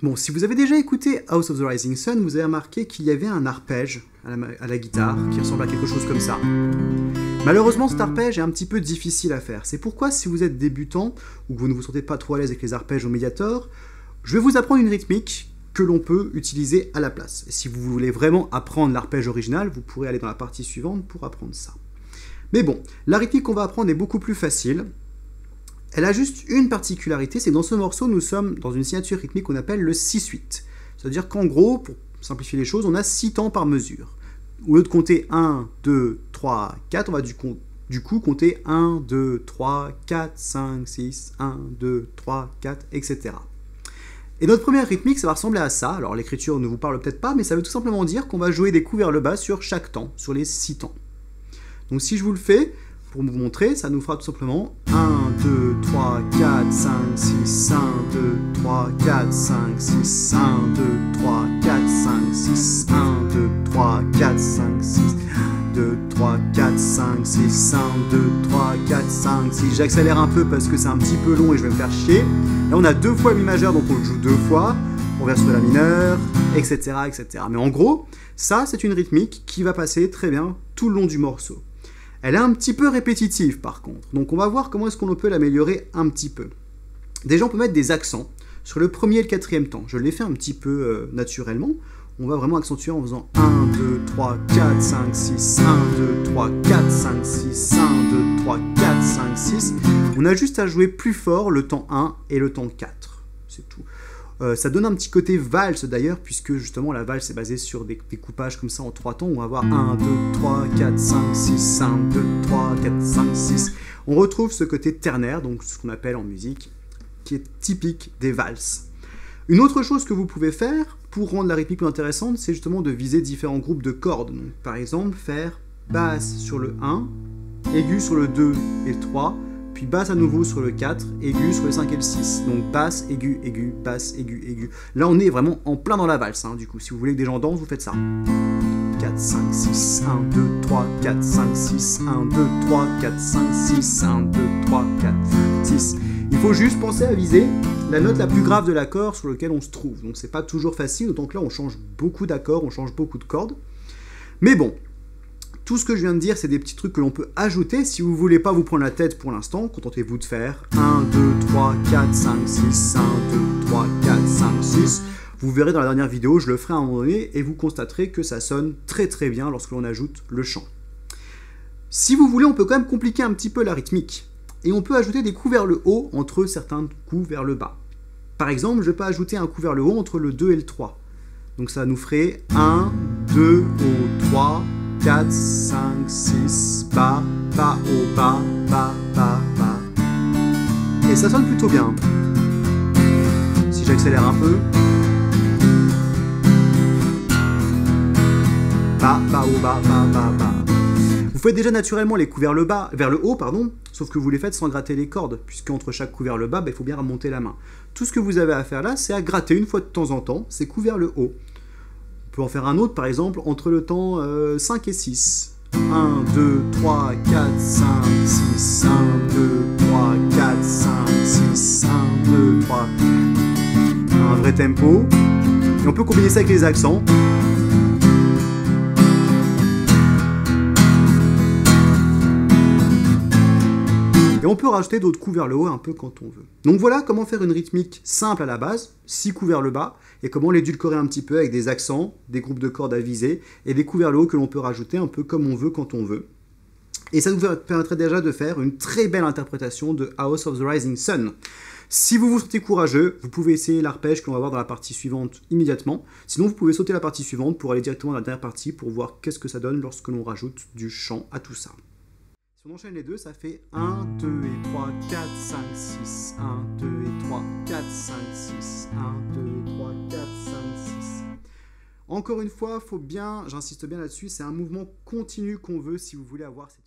Bon, si vous avez déjà écouté House of the Rising Sun, vous avez remarqué qu'il y avait un arpège à la guitare qui ressemble à quelque chose comme ça. Malheureusement, cet arpège est un petit peu difficile à faire. C'est pourquoi, si vous êtes débutant ou que vous ne vous sentez pas trop à l'aise avec les arpèges au médiator, je vais vous apprendre une rythmique que l'on peut utiliser à la place. Et si vous voulez vraiment apprendre l'arpège original, vous pourrez aller dans la partie suivante pour apprendre ça. Mais bon, la rythmique qu'on va apprendre est beaucoup plus facile. Elle a juste une particularité, c'est que dans ce morceau, nous sommes dans une signature rythmique qu'on appelle le 6-8. C'est-à-dire qu'en gros, pour simplifier les choses, on a 6 temps par mesure. Au lieu de compter 1, 2, 3, 4, on va du coup compter 1, 2, 3, 4, 5, 6, 1, 2, 3, 4, etc. Et notre première rythmique, ça va ressembler à ça. Alors l'écriture ne vous parle peut-être pas, mais ça veut tout simplement dire qu'on va jouer des coups vers le bas sur chaque temps, sur les 6 temps. Donc si je vous le fais, pour vous montrer, ça nous fera tout simplement 1, 2, 3, 4, 5, 6, 1, 2, 3, 4, 5, 6, 1, 2, 3, 4, 5, 6, 1, 2, 3, 4, 5, 6, 2, 3, 4, 5, 6, 1, 2, 3, 4, 5, 6. J'accélère un peu parce que c'est un petit peu long et je vais me faire chier. Là, on a 2 fois le mi majeur, donc on le joue 2 fois. On revient sur la mineure, etc., etc. Mais en gros, ça, c'est une rythmique qui va passer très bien tout le long du morceau. Elle est un petit peu répétitive par contre, donc on va voir comment est-ce qu'on peut l'améliorer un petit peu. Déjà on peut mettre des accents sur le premier et le quatrième temps. Je l'ai fait un petit peu naturellement. On va vraiment accentuer en faisant 1, 2, 3, 4, 5, 6, 1, 2, 3, 4, 5, 6, 1, 2, 3, 4, 5, 6. On a juste à jouer plus fort le temps 1 et le temps 4. C'est tout. Ça donne un petit côté valse d'ailleurs, puisque justement la valse est basée sur des coupages comme ça en 3 temps. On va avoir 1, 2, 3, 4, 5, 6, 1, 2, 3, 4, 5, 6. On retrouve ce côté ternaire, donc ce qu'on appelle en musique, qui est typique des valses. Une autre chose que vous pouvez faire pour rendre la rythmique plus intéressante, c'est justement de viser différents groupes de cordes. Donc, par exemple, faire basse sur le 1, aigu sur le 2 et le 3, puis basse à nouveau sur le 4, aigu sur le 5 et le 6. Donc basse, aigu, aigu, basse, aigu, aigu. Là, on est vraiment en plein dans la valse, hein, du coup. Si vous voulez que des gens dansent, vous faites ça. 4, 5, 6, 1, 2, 3, 4, 5, 6, 1, 2, 3, 4, 5, 6, 1, 2, 3, 4, 6. Il faut juste penser à viser la note la plus grave de l'accord sur lequel on se trouve. Donc c'est pas toujours facile, d'autant que là, on change beaucoup d'accords, on change beaucoup de cordes. Mais bon, tout ce que je viens de dire, c'est des petits trucs que l'on peut ajouter. Si vous ne voulez pas vous prendre la tête pour l'instant, contentez-vous de faire 1, 2, 3, 4, 5, 6, 1, 2, 3, 4, 5, 6. Vous verrez dans la dernière vidéo, je le ferai à un moment donné, et vous constaterez que ça sonne très très bien lorsque l'on ajoute le chant. Si vous voulez, on peut quand même compliquer un petit peu la rythmique. Et on peut ajouter des coups vers le haut entre certains coups vers le bas. Par exemple, je peux ajouter un coup vers le haut entre le 2 et le 3. Donc ça nous ferait 1, 2, au 3, 4, 5, 6, bas, bas, au bas, bas, bas, bas. Et ça sonne plutôt bien. Si j'accélère un peu. Bas, bas, au bas, bas, bas, bas. Vous faites déjà naturellement les coups vers le bas, vers le haut, pardon, sauf que vous les faites sans gratter les cordes, puisque entre chaque coup vers le bas, il faut bien remonter la main. Tout ce que vous avez à faire là, c'est à gratter une fois de temps en temps ces coups vers le haut. On peut en faire un autre, par exemple, entre le temps 5 et 6. 1, 2, 3, 4, 5, 6, 1, 2, 3, 4, 5, 6, 1, 2, 3. Un vrai tempo. Et on peut combiner ça avec les accents. Et on peut rajouter d'autres coups vers le haut un peu quand on veut. Donc voilà comment faire une rythmique simple à la base, 6 coups vers le bas, et comment l'édulcorer un petit peu avec des accents, des groupes de cordes à viser, et des coups vers le haut que l'on peut rajouter un peu comme on veut quand on veut. Et ça nous permettrait déjà de faire une très belle interprétation de House of the Rising Sun. Si vous vous sentez courageux, vous pouvez essayer l'arpège que l'on va voir dans la partie suivante immédiatement. Sinon, vous pouvez sauter la partie suivante pour aller directement dans la dernière partie pour voir qu'est-ce que ça donne lorsque l'on rajoute du chant à tout ça. Si on enchaîne les deux, ça fait 1, 2 et 3, 4, 5, 6, 1, 2 et 3, 4, 5, 6, 1, 2 et 3, 4, 5, 6. Encore une fois, faut bien, j'insiste bien là-dessus, c'est un mouvement continu qu'on veut si vous voulez avoir cette